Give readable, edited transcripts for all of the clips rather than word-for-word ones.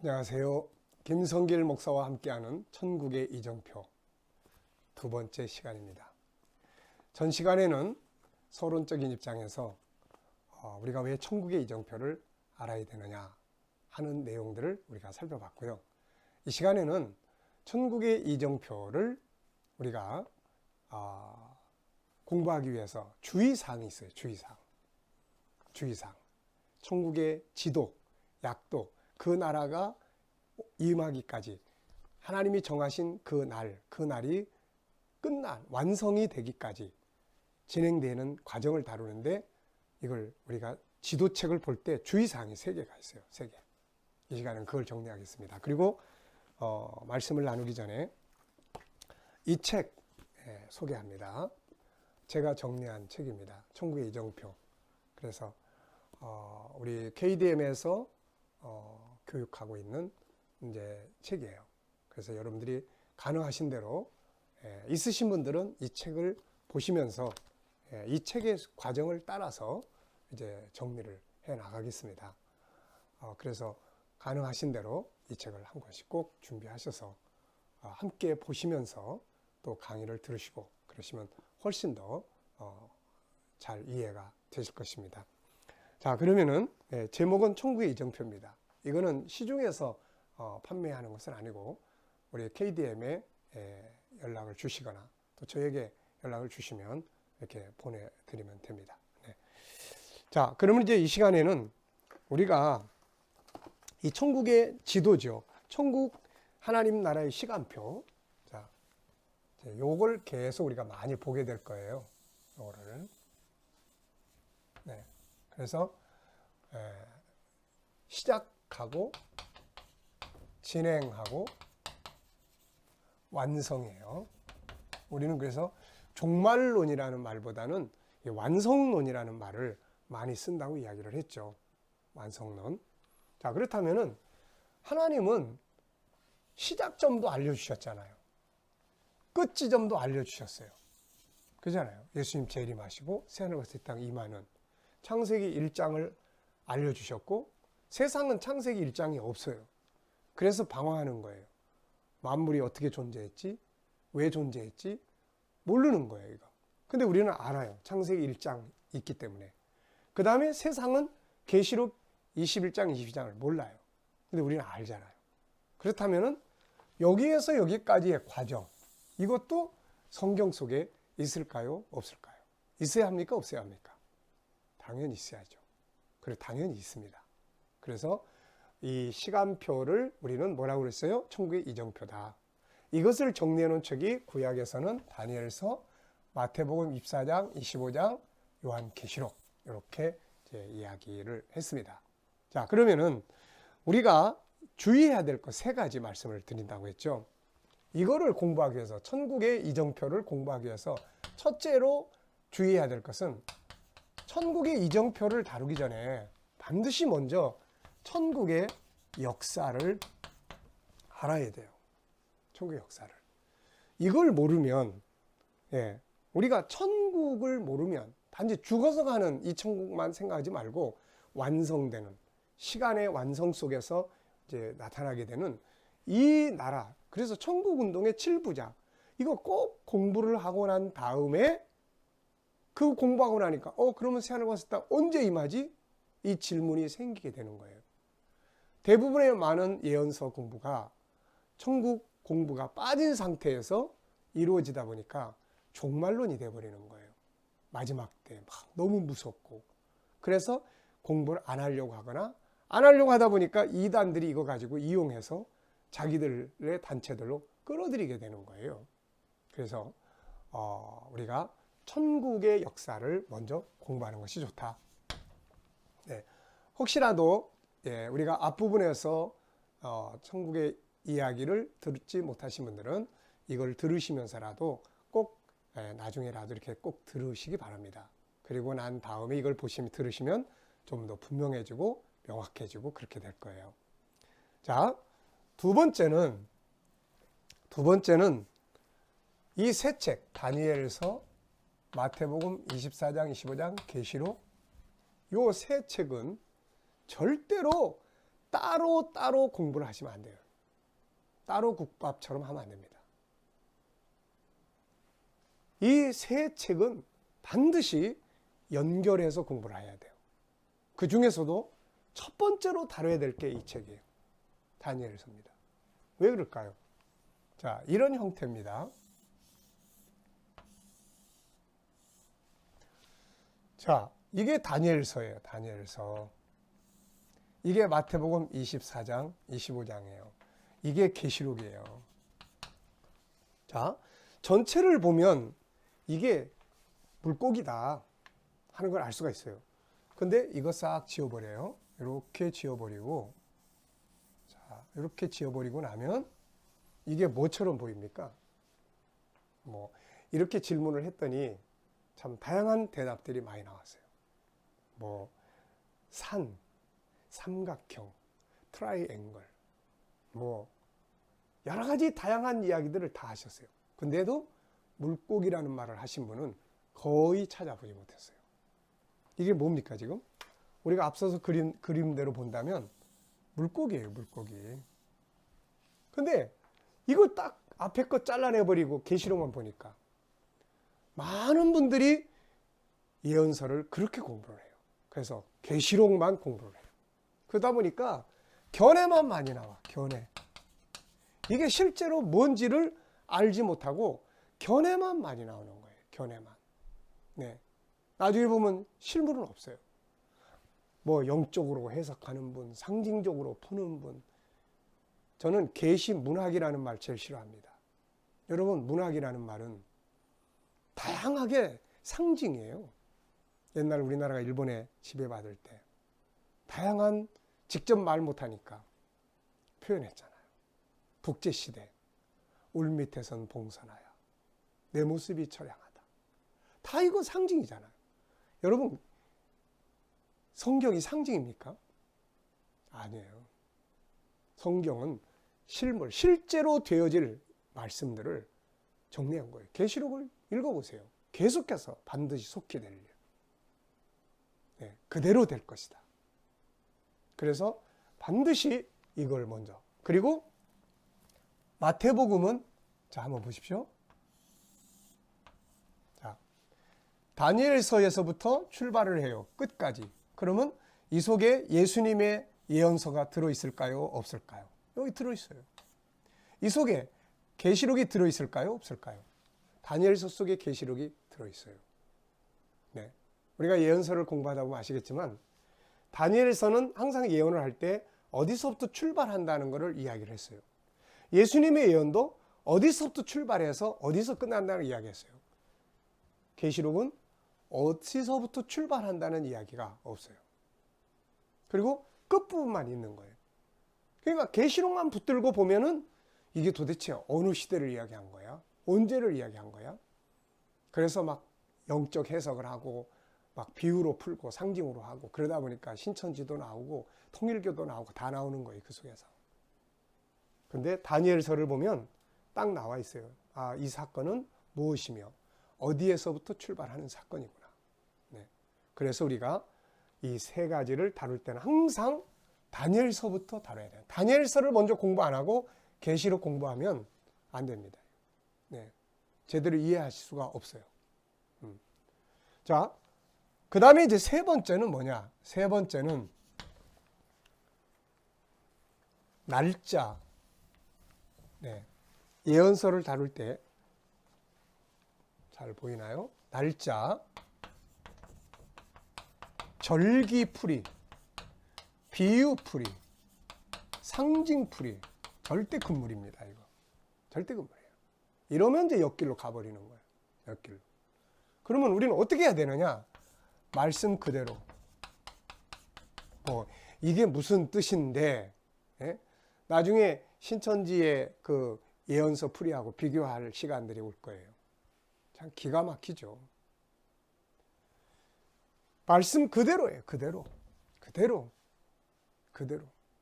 안녕하세요. 김성길 목사와 함께하는 천국의 이정표 두 번째 시간입니다. 전 시간에는 서론적인 입장에서 우리가 왜 천국의 이정표를 알아야 되느냐 하는 내용들을 우리가 살펴봤고요. 이 시간에는 천국의 이정표를 우리가 공부하기 위해서 주의사항이 있어요. 주의사항. 천국의 지도, 약도, 그 나라가 임하기까지 하나님이 정하신 그 날이 완성이 되기까지 진행되는 과정을 다루는데, 이걸 우리가 지도책을 볼 때 주의사항이 3개가 있어요. 3개. 이 시간은 그걸 정리하겠습니다. 그리고 말씀을 나누기 전에 이 책 소개합니다. 제가 정리한 책입니다. 천국의 이정표. 그래서 우리 KDM에서 교육하고 있는 이제 책이에요. 그래서 여러분들이 가능하신 대로 있으신 분들은 이 책을 보시면서 이 책의 과정을 따라서 이제 정리를 해 나가겠습니다. 그래서 가능하신 대로 이 책을 한 권씩 꼭 준비하셔서 함께 보시면서 또 강의를 들으시고 그러시면 훨씬 더 잘 이해가 되실 것입니다. 자, 그러면은 제목은 천국의 이정표입니다. 이거는 시중에서 판매하는 것은 아니고 우리 KDM에 연락을 주시거나 또 저에게 연락을 주시면 이렇게 보내드리면 됩니다. 네. 자, 그러면 이제 이 시간에는 우리가 이 천국의 지도죠. 천국 하나님 나라의 시간표. 자, 요걸 계속 우리가 많이 보게 될 거예요. 요거를. 네. 그래서 시작하고 진행하고 완성이에요. 우리는 그래서 종말론이라는 말보다는 완성론이라는 말을 많이 쓴다고 이야기를 했죠. 완성론. 자, 그렇다면은 하나님은 시작점도 알려주셨잖아요. 끝 지점도 알려주셨어요. 그잖아요. 예수님 재림하시고 새하늘과 새 땅 임하는 창세기 1장을 알려주셨고, 세상은 창세기 1장이 없어요. 그래서 방황하는 거예요. 만물이 어떻게 존재했지? 왜 존재했지? 모르는 거예요, 이거. 근데 우리는 알아요. 창세기 1장 있기 때문에. 그 다음에 세상은 계시록 21장, 22장을 몰라요. 근데 우리는 알잖아요. 그렇다면은 여기에서 여기까지의 과정, 이것도 성경 속에 있을까요? 없을까요? 있어야 합니까? 없어야 합니까? 당연히 있어야죠. 그리고 당연히 있습니다. 그래서 이 시간표를 우리는 뭐라고 그랬어요? 천국의 이정표다. 이것을 정리해 놓은 책이 구약에서는 다니엘서, 마태복음 24장, 25장, 요한계시록 이렇게 이제 이야기를 했습니다. 자, 그러면은 우리가 주의해야 될 것 3가지 말씀을 드린다고 했죠. 이거를 공부하기 위해서, 천국의 이정표를 공부하기 위해서 첫째로 주의해야 될 것은, 천국의 이정표를 다루기 전에 반드시 먼저 천국의 역사를 알아야 돼요. 천국의 역사를. 이걸 모르면, 우리가 천국을 모르면 단지 죽어서 가는 이 천국만 생각하지 말고 완성되는 시간의 완성 속에서 이제 나타나게 되는 이 나라. 그래서 천국운동의 7부작. 이거 꼭 공부를 하고 난 다음에, 그 공부하고 나니까 그러면 새하늘과 새 땅 언제 임하지? 이 질문이 생기게 되는 거예요. 대부분의 많은 예언서 공부가 천국 공부가 빠진 상태에서 이루어지다 보니까 종말론이 돼버리는 거예요. 마지막 때 막 너무 무섭고. 그래서 공부를 안 하려고 하거나, 안 하려고 하다 보니까 이단들이 이거 가지고 이용해서 자기들의 단체들로 끌어들이게 되는 거예요. 그래서 우리가 천국의 역사를 먼저 공부하는 것이 좋다. 네. 혹시라도 우리가 앞부분에서 천국의 이야기를 듣지 못하신 분들은 이걸 들으시면서라도 꼭 나중에라도 이렇게 꼭 들으시기 바랍니다. 그리고 난 다음에 이걸 들으시면 좀 더 분명해지고 명확해지고 그렇게 될 거예요. 자, 두 번째는 이 세 책, 다니엘서, 마태복음 24장, 25장, 계시록, 요 세 책은 절대로 따로 공부를 하시면 안 돼요. 따로 국밥처럼 하면 안 됩니다. 이 세 책은 반드시 연결해서 공부를 해야 돼요. 그 중에서도 첫 번째로 다뤄야 될 게 이 책이에요. 다니엘서입니다. 왜 그럴까요? 자, 이런 형태입니다. 자, 이게 다니엘서예요. 다니엘서. 이게 마태복음 24장, 25장이에요. 이게 계시록이에요. 자, 전체를 보면 이게 물고기다 하는 걸 알 수가 있어요. 근데 이거 싹 지워버려요. 이렇게 지워버리고, 자, 이렇게 지워버리고 나면 이게 뭐처럼 보입니까? 뭐 이렇게 질문을 했더니 참 다양한 대답들이 많이 나왔어요. 뭐 산, 삼각형, 트라이앵글, 뭐 여러 가지 다양한 이야기들을 다 하셨어요. 근데도 물고기라는 말을 하신 분은 거의 찾아보지 못했어요. 이게 뭡니까 지금? 우리가 앞서서 그림대로 본다면 물고기예요, 물고기. 근데 이거 딱 앞에 거 잘라내버리고 계시록만 보니까 많은 분들이 예언서를 그렇게 공부를 해요. 그래서 계시록만 공부를 해요. 그러다 보니까 견해만 많이 나와, 견해. 이게 실제로 뭔지를 알지 못하고 견해만 많이 나오는 거예요, 견해만. 네. 나중에 보면 실물은 없어요. 뭐 영적으로 해석하는 분, 상징적으로 푸는 분. 저는 계시 문학이라는 말 제일 싫어합니다. 여러분, 문학이라는 말은 다양하게 상징이에요. 옛날 우리나라가 일본에 지배받을 때 다양한 직접 말 못하니까 표현했잖아요. 북제시대, 울밑에선 봉선하여 내 모습이 처량하다. 다 이거 상징이잖아요. 여러분, 성경이 상징입니까? 아니에요. 성경은 실물, 실제로 되어질 말씀들을 정리한 거예요. 계시록을 읽어보세요. 계속해서 반드시 속히 될 일. 네, 그대로 될 것이다. 그래서 반드시 이걸 먼저. 그리고 마태복음은, 자, 한번 보십시오. 자, 다니엘서에서부터 출발을 해요. 끝까지. 그러면 이 속에 예수님의 예언서가 들어있을까요? 없을까요? 여기 들어있어요. 이 속에 계시록이 들어있을까요? 없을까요? 다니엘서 속에 계시록이 들어있어요. 네. 우리가 예언서를 공부하다 보면 아시겠지만 다니엘서는 항상 예언을 할 때 어디서부터 출발한다는 것을 이야기를 했어요. 예수님의 예언도 어디서부터 출발해서 어디서 끝난다는 이야기했어요. 계시록은 어디서부터 출발한다는 이야기가 없어요. 그리고 끝부분만 있는 거예요. 그러니까 계시록만 붙들고 보면은 이게 도대체 어느 시대를 이야기한 거야? 언제를 이야기한 거야? 그래서 막 영적 해석을 하고 막 비유로 풀고 상징으로 하고 그러다 보니까 신천지도 나오고 통일교도 나오고 다 나오는 거예요, 그 속에서. 근데 다니엘서를 보면 딱 나와 있어요. 아, 이 사건은 무엇이며 어디에서부터 출발하는 사건이구나. 네. 그래서 우리가 이 세 가지를 다룰 때는 항상 다니엘서부터 다뤄야 돼요. 다니엘서를 먼저 공부 안 하고 계시록 공부하면 안 됩니다. 네. 제대로 이해하실 수가 없어요. 자, 그 다음에 이제 세 번째는 뭐냐? 세 번째는 날짜. 네. 예언서를 다룰 때 잘 보이나요? 날짜, 절기풀이, 비유풀이, 상징풀이, 절대 금물입니다. 이거 절대 금물이에요. 이러면 이제 역길로 가버리는 거예요. 역길로. 그러면 우리는 어떻게 해야 되느냐? 말씀 그대로. 이게 무슨 뜻인데? 예? 나중에 신천지의 그 예언서 풀이하고 비교할 시간들이 올 거예요. 참 기가 막히죠. 말씀 그대로예요. 그대로.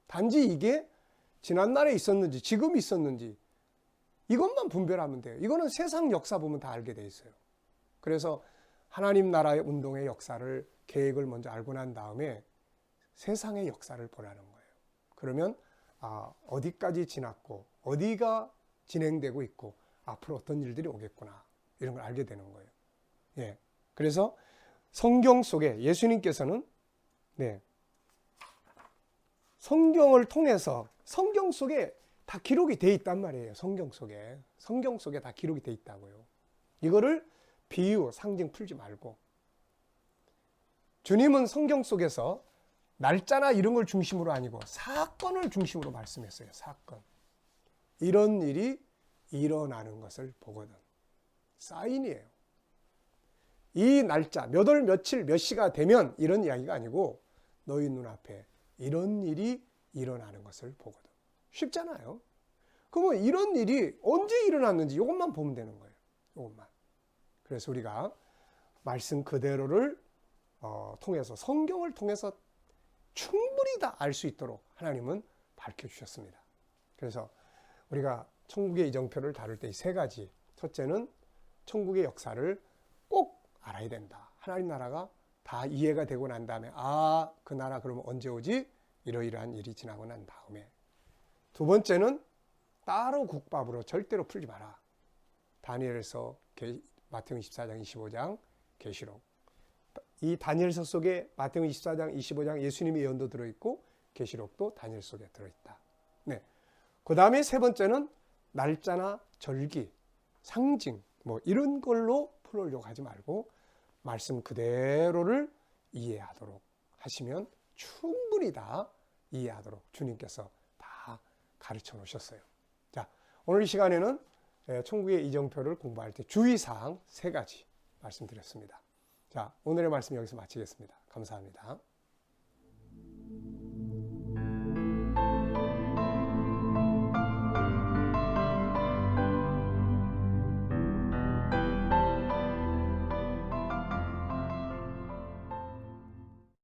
단지 이게 지난날에 있었는지 지금 있었는지 이것만 분별하면 돼요. 이거는 세상 역사 보면 다 알게 돼 있어요. 그래서 하나님 나라의 운동의 역사를 계획을 먼저 알고 난 다음에 세상의 역사를 보라는 거예요. 그러면 어디까지 지났고 어디가 진행되고 있고 앞으로 어떤 일들이 오겠구나 이런 걸 알게 되는 거예요. 예. 그래서 성경 속에 예수님께서는 성경을 통해서 성경 속에 다 기록이 돼 있단 말이에요. 성경 속에 다 기록이 돼 있다고요. 이거를 비유, 상징 풀지 말고 주님은 성경 속에서 날짜나 이런 걸 중심으로 아니고 사건을 중심으로 말씀했어요. 사건. 이런 일이 일어나는 것을 보거든. 사인이에요. 이 날짜, 몇 월, 며칠, 몇 시가 되면 이런 이야기가 아니고 너희 눈앞에 이런 일이 일어나는 것을 보거든. 쉽잖아요. 그러면 이런 일이 언제 일어났는지 이것만 보면 되는 거예요. 이것만. 그래서 우리가 말씀 그대로를 통해서 성경을 통해서 충분히 다 알 수 있도록 하나님은 밝혀주셨습니다. 그래서 우리가 천국의 이정표를 다룰 때 이 세 가지. 첫째는 천국의 역사를 꼭 알아야 된다. 하나님 나라가 다 이해가 되고 난 다음에 그 나라 그러면 언제 오지? 이러이러한 일이 지나고 난 다음에. 두 번째는 따로 국밥으로 절대로 풀지 마라. 다니엘서, 마태복음 24장, 25장, 계시록. 이 다니엘서 속에 마태복음 24장, 25장 예수님의 예언도 들어있고 계시록도 다니엘 속에 들어있다. 네. 그 다음에 세 번째는 날짜나 절기, 상징 이런 걸로 풀으려고 하지 말고 말씀 그대로를 이해하도록 하시면 충분히 다 이해하도록 주님께서 다 가르쳐 놓으셨어요. 자, 오늘 이 시간에는 천국의 이정표를 공부할 때 주의사항 3가지 말씀드렸습니다. 자, 오늘의 말씀 여기서 마치겠습니다. 감사합니다.